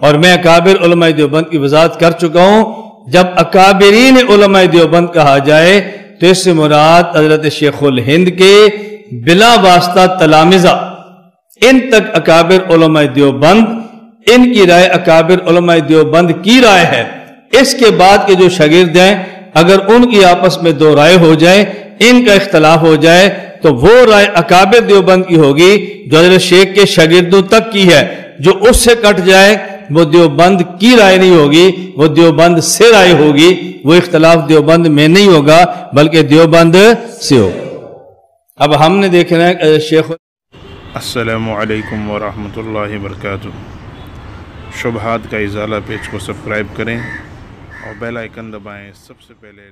اور میں اکابر علماء دیوبند کی وضاحت کر چکا ہوں. جب اکابرین علماء دیوبند کہا جائے تو اس سے مراد حضرت شیخ الہند کے بلا واسطہ تلامذہ، ان تک اکابر علماء دیوبند، ان کی رائے اکابر علماء دیوبند کی رائے ہے. اس کے بعد کے جو شاگرد ہیں اگر ان کی آپس میں دو رائے ہو جائے، ان کا اختلاف ہو جائے تو وہ رائے اکابر دیوبند کی ہوگی جو حضرت شیخ کے شاگردوں تک کی ہے. جو اس سے کٹ جائے وہ دیوبند کی رائے نہیں ہوگی، وہ دیوبند سے رائے ہوگی. وہ اختلاف دیوبند میں نہیں ہوگا بلکہ دیوبند سے ہوگا. اب ہم نے دیکھنا ہے شیخ. السلام علیکم ورحمۃ اللہ وبرکاتہ. شبہات کا ازالہ پیج کو سبسکرائب کریں اور بیل آئیکن دبائیں. سب سے پہلے